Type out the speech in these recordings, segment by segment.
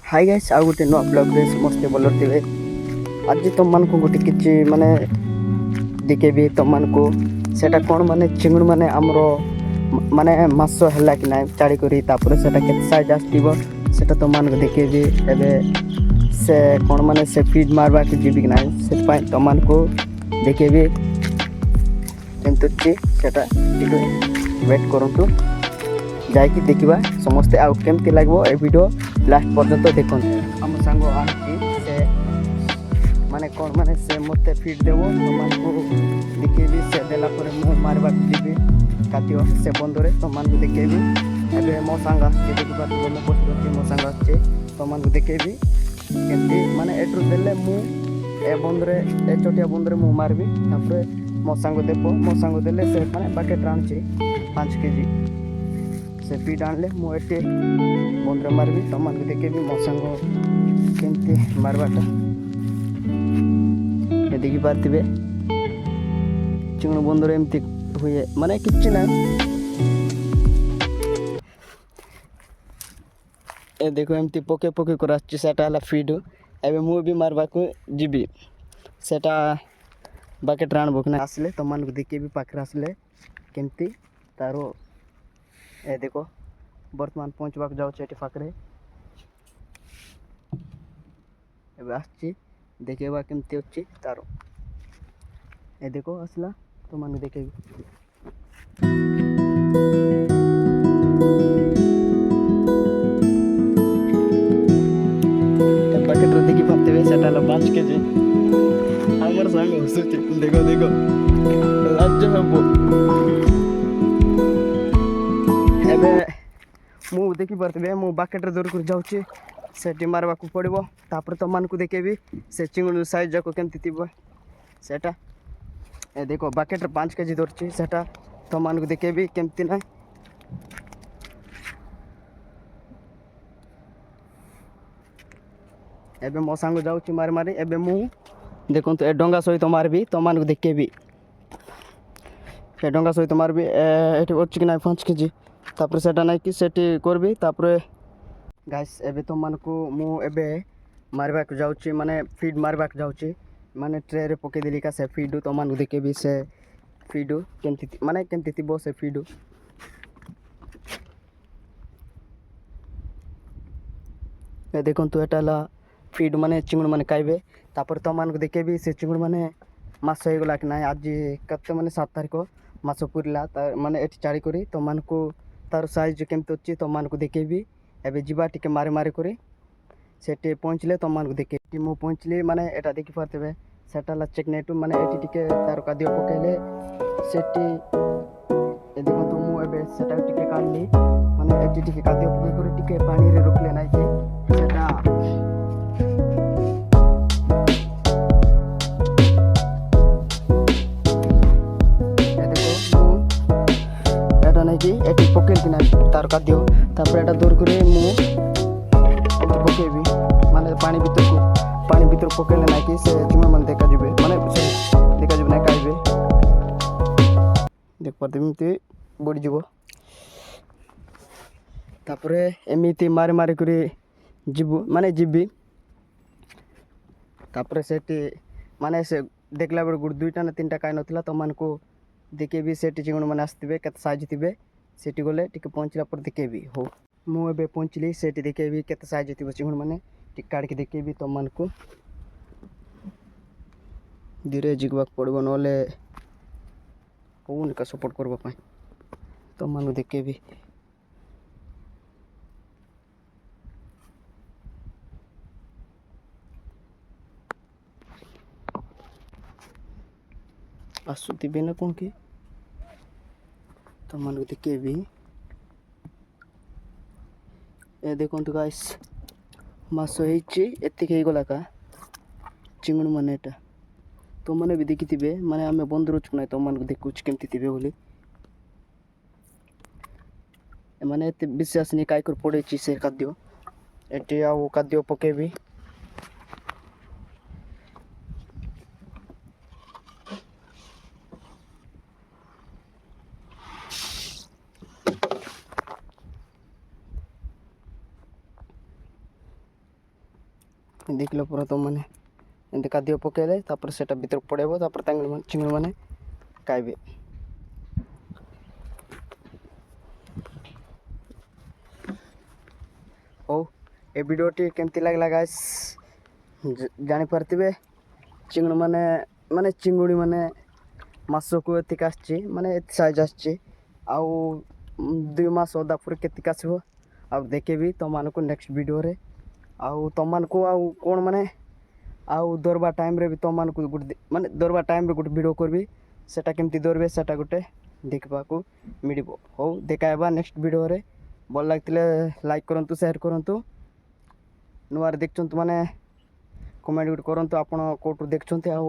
Hi guys ଆଉ ଗୋଟେ ନୂଆ ବ୍ଲଗ୍ରେ ସମସ୍ତେ ଭଲ ଥିବେ। ଆଜି ତମମାନଙ୍କୁ ଗୋଟେ କିଛି ମାନେ ଦେଖେଇବି ତମମାନଙ୍କୁ ସେଟା କ'ଣ ମାନେ ଚିଙ୍ଗୁଡ଼ି ମାନେ ଆମର ମାନେ ମାସ ହେଲା କି ନାହିଁ ଚାଳି କରି ତାପରେ ସେଟା କେତେ ସାଇଜ୍ ଆସିଥିବ ସେଟା ତମମାନଙ୍କୁ ଦେଖେଇବି। ଏବେ ସେ କ'ଣ ମାନେ ସେ ଫିଡ୍ ମାରବାକୁ ଯିବି କି ନାହିଁ ସେଥିପାଇଁ ତମମାନଙ୍କୁ ଦେଖେଇବି କେମିତି ଅଛି ସେଟା ଟିକେ ୱେଟ୍ କରନ୍ତୁ। ଯାଇକି ଦେଖିବା ସମସ୍ତେ ଆଉ କେମିତି ଲାଗିବ ଏ ଭିଡ଼ିଓ ଲାଷ୍ଟ ପର୍ଯ୍ୟନ୍ତ ଦେଖନ୍ତୁ। ଆମ ସାଙ୍ଗ ଆଣିଛି ସେ ମାନେ କ'ଣ ମାନେ ସେ ମୋତେ ଫିଡ୍ ଦେବ ତମମାନଙ୍କୁ ଦେଖେଇବି। ସେ ଦେଲା ପରେ ମୁଁ ମାରିବାକୁ ଯିବି ଖାଦ୍ୟ ସେ ବନ୍ଧରେ ତମମାନଙ୍କୁ ଦେଖେଇବି। ଏବେ ମୋ ସାଙ୍ଗ ଆସିଛି ଦେଖିପାରୁଥିବ ମୁଁ ପଛରେ ଅଛି ମୋ ସାଙ୍ଗ ଆସିଛି ତମମାନଙ୍କୁ ଦେଖେଇବି କେମିତି ମାନେ ଏଠୁ ଦେଲେ ମୁଁ ଏ ବନ୍ଧରେ ଏ ଛୋଟିଆ ବନ୍ଧରେ ମୁଁ ମାରିବି। ତାପରେ ମୋ ସାଙ୍ଗ ଦେବ ମୋ ସାଙ୍ଗ ଦେଲେ ସେ ମାନେ ବାକେଟ୍ ଆଣୁଛି 5 କେଜି ସେ ଫିଡ୍ ଆଣିଲେ ମୁଁ ଏଠି ବନ୍ଧରେ ମାରିବି ତମମାନଙ୍କୁ ଦେଖେଇବି ମୋ ସାଙ୍ଗ କେମିତି ମାରିବାଟା ଦେଖିପାରୁଥିବେ। ଚିଙ୍ଗୁଡ଼ି ବନ୍ଧରେ ଏମିତି ହୁଏ ମାନେ କିଛି ନାହିଁ। ଏ ଦେଖ ଏମିତି ପକେଇ ପକେଇ କରି ଆସୁଛି ସେଟା ହେଲା ଫିଡ୍। ଏବେ ମୁଁ ବି ମାରିବାକୁ ଯିବି ସେଟା ବାକେଟ୍ରେ ଆଣିବ କି ନା ଆସିଲେ ତମମାନଙ୍କୁ ଦେଖେଇବି ପାଖରେ ଆସିଲେ କେମିତି ତାର ଏ ଦେଖ ବର୍ତ୍ତମାନ ପହଞ୍ଚିବାକୁ ଯାଉଛି ଏଠି ପାଖରେ ଏବେ ଆସିଛି ଦେଖେଇବା କେମିତି ଅଛି ତାର ଏ ଦେଖ ଆସିଲା ତମମାନଙ୍କୁ ଦେଖେଇବି। ବାକେଟ୍ରେ ଦେଖିପାରୁଥିବେ ସେଟା ହେଲା 5 କେଜି। ଆମର ସାଙ୍ଗ ହସୁଛି ଦେଖ ଦେଖ ଲାଜ ହେବ। ଏବେ ମୁଁ ଦେଖିପାରୁଥିବେ ମୁଁ ବାକେଟ୍ରେ ଧରିକରି ଯାଉଛି ସେଠି ମାରିବାକୁ ପଡ଼ିବ ତାପରେ ତମମାନଙ୍କୁ ଦେଖେଇବି ସେ ଚିଙ୍ଗୁଡ଼ି ସାଇଜ୍ ଯାକ କେମିତି ଥିବ ସେଟା ଏ ଦେଖ ବାକେଟ୍ରେ 5 କେଜି ଧରୁଛି ସେଟା ତମମାନଙ୍କୁ ଦେଖେଇବି କେମିତି ନାହିଁ। ଏବେ ମୋ ସାଙ୍ଗ ଯାଉଛି ମାରି ମାରି ଏବେ ମୁଁ ଦେଖନ୍ତୁ ଏ ଡଙ୍ଗା ସହିତ ମାରିବି ତମମାନଙ୍କୁ ଦେଖେଇବି ଏ ଡଙ୍ଗା ସହିତ ମାରିବି ଏଠି ଅଛି କି ନାହିଁ 5 କେଜି ତାପରେ ସେଟା ନାଇଁକି ସେଠି କରିବି ତାପରେ ଗାଇସ୍ ଏବେ ତମମାନଙ୍କୁ ମୁଁ ଏବେ ମାରିବାକୁ ଯାଉଛି ମାନେ ଫିଡ୍ ମାରିବାକୁ ଯାଉଛି ମାନେ ଟ୍ରେରେ ପକେଇଦେଲି କା ସେ ଫିଡ୍ ତମମାନଙ୍କୁ ଦେଖେଇବି ସେ ଫିଡ୍ କେମିତି ମାନେ କେମିତି ଥିବ ସେ ଫିଡ୍ ଏ ଦେଖନ୍ତୁ ଏଟା ହେଲା ଫିଡ୍ ମାନେ ଚିଙ୍ଗୁଡ଼ି ମାନେ ଖାଇବେ ତାପରେ ତମମାନଙ୍କୁ ଦେଖେଇବି ସେ ଚିଙ୍ଗୁଡ଼ି ମାନେ ମାସ ହେଇଗଲା କି ନାହିଁ ଆଜି କେତେ ମାନେ 7 ତାରିଖ ମାସ ପୁରିଲା ମାନେ ଏଠି ଚାଳି କରି ତମମାନଙ୍କୁ ତାର ସାଇଜ୍ କେମିତି ଅଛି ତମମାନଙ୍କୁ ଦେଖେଇବି। ଏବେ ଯିବା ଟିକେ ମାରି ମାରି କରି ସେଠି ପହଞ୍ଚିଲେ ତମମାନଙ୍କୁ ଦେଖେଇବି। ମୁଁ ପହଞ୍ଚିଲି ମାନେ ଏଟା ଦେଖିପାରୁଥିବେ ସେଟା ହେଲା ଚେକ୍ ନେଟ୍ ମାନେ ଏଠି ଟିକେ ତାର ଖାଦ୍ୟ ପକେଇଲେ ସେଠି ଏ ଦେଖନ୍ତୁ ମୁଁ ଏବେ ସେଟାକୁ ଟିକେ କାଢ଼ିଲି ମାନେ ଏଠି ଟିକେ ଖାଦ୍ୟ ପକେଇ କରି ଟିକେ ପାଣିରେ ରଖିଲେ ନାହିଁ କି ସେଟା ଏଟା ନାଇକି ଏଠି ପକେଇଲି ନାହିଁ ତାର ଖାଦ୍ୟ ତାପରେ ଏଟା ଦୂର କରି ମୁଁ ଏଠି ପକେଇବି ମାନେ ପାଣି ଭିତରୁ ପକେଇଲେ ନାଇକି ସେ ଚିଙ୍ଗୁଡ଼ି ମାନେ ଦେଖାଯିବେ ମାନେ ଦେଖାଯିବେ ନାହିଁ ଖାଇବେ ଦେଖିପାରୁଥିବେ ଏମିତି ବୁଡ଼ିଯିବ। ତାପରେ ଏମିତି ମାରି ମାରି କରି ଯିବି ତାପରେ ସେଠି ମାନେ ସେ ଦେଖିଲା ବେଳକୁ 2ଟା ନା 3ଟା କାଇ ନଥିଲା ତମମାନଙ୍କୁ ଦେଖେଇବି ସେଠି ଚିଙ୍ଗୁଡ଼ି ମାନେ ଆସିଥିବେ କେତେ ସାଇଜ୍ ଥିବେ ସେଠି ଗଲେ ଟିକେ ପହଞ୍ଚିଲା ପରେ ଦେଖେଇବି। ହଉ ମୁଁ ଏବେ ପହଞ୍ଚିଲି ସେଠି ଦେଖେଇବି କେତେ ସାଇଜ୍ ଥିବ ଚିଙ୍ଗୁଡ଼ି ମାନେ ଟିକେ କାଢ଼ିକି ଦେଖେଇବି ତମମାନଙ୍କୁ ଧୀରେ ଯିବାକୁ ପଡ଼ିବ ନହେଲେ ହେଉନି କା ସପୋର୍ଟ କରିବା ପାଇଁ ତମମାନଙ୍କୁ ଦେଖେଇବି। ଆସୁଥିବେ ନା କ'ଣ କି ତମମାନଙ୍କୁ ଦେଖେଇବି। ଏ ଦେଖନ୍ତୁ ଗାଇସ୍ ମାସ ହେଇଛି ଏତିକି ହେଇଗଲା କା ଚିଙ୍ଗୁଡ଼ି ମାନେ ଏଟା ତୁମମାନେ ବି ଦେଖିଥିବେ ମାନେ ଆମେ ବନ୍ଦ ରହୁଛୁ ନାହିଁ ତମମାନଙ୍କୁ ଦେଖୁଛୁ କେମିତି ଥିବେ ବୋଲି ଏମାନେ ଏତେ ବିଶ୍ୱାସନି କାଇକରି ପଡ଼େଇଛି ସେ ଖାଦ୍ୟ ଏଠି ଆଉ ଖାଦ୍ୟ ପକେଇବି। ଦେଖିଲ ପୁରା ତୁମମାନେ ଏମିତି ଖାଦ୍ୟ ପକାଇଲେ ତାପରେ ସେଇଟା ଭିତରକୁ ପଡ଼େଇବ ତାପରେ ଚିଙ୍ଗୁଡ଼ି ଖାଇବେ। ହଉ ଏ ଭିଡ଼ିଓଟି କେମିତି ଲାଗିଲା ଗାଇସ୍ ଜାଣିପାରିଥିବେ। ଚିଙ୍ଗୁଡ଼ି ମାନେ ମାସକୁ ଏତିକି ଆସିଛି, ମାନେ ଏତେ ସାଇଜ୍ ଆସିଛି। ଆଉ 2 ମାସ ଅଧା ପରେ କେତିକି ଆସିବ ଆଉ ଦେଖେଇବି ତୁମମାନଙ୍କୁ ନେକ୍ସଟ ଭିଡ଼ିଓରେ। ଆଉ ତୁମମାନଙ୍କୁ ଆଉ କ'ଣ ଆଉ ଧରବା ଟାଇମ୍ରେ ବି ତୁମମାନଙ୍କୁ ଧରବା ଟାଇମ୍ରେ ଗୋଟେ ଭିଡ଼ିଓ କରିବି, ସେଟା କେମିତି ଧରିବେ ସେଟା ଗୋଟେ ଦେଖିବାକୁ ମିଳିବ। ହଉ ଦେଖା ହେବା ନେକ୍ସଟ ଭିଡ଼ିଓରେ। ଭଲ ଲାଗିଥିଲେ ଲାଇକ୍ କରନ୍ତୁ, ସେୟାର କରନ୍ତୁ। ନୂଆରେ ଦେଖୁଛନ୍ତି କମେଣ୍ଟ ଗୋଟେ କରନ୍ତୁ ଆପଣ କେଉଁଠୁ ଦେଖୁଛନ୍ତି। ଆଉ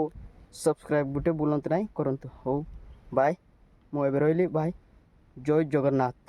ସବସ୍କ୍ରାଇବ୍ ଗୋଟେ ବୁଲନ୍ତୁ ନାହିଁ କରନ୍ତୁ। ହଉ ବାଏ, ମୁଁ ଏବେ ରହିଲି। ବାଏ, ଜୟ ଜଗନ୍ନାଥ।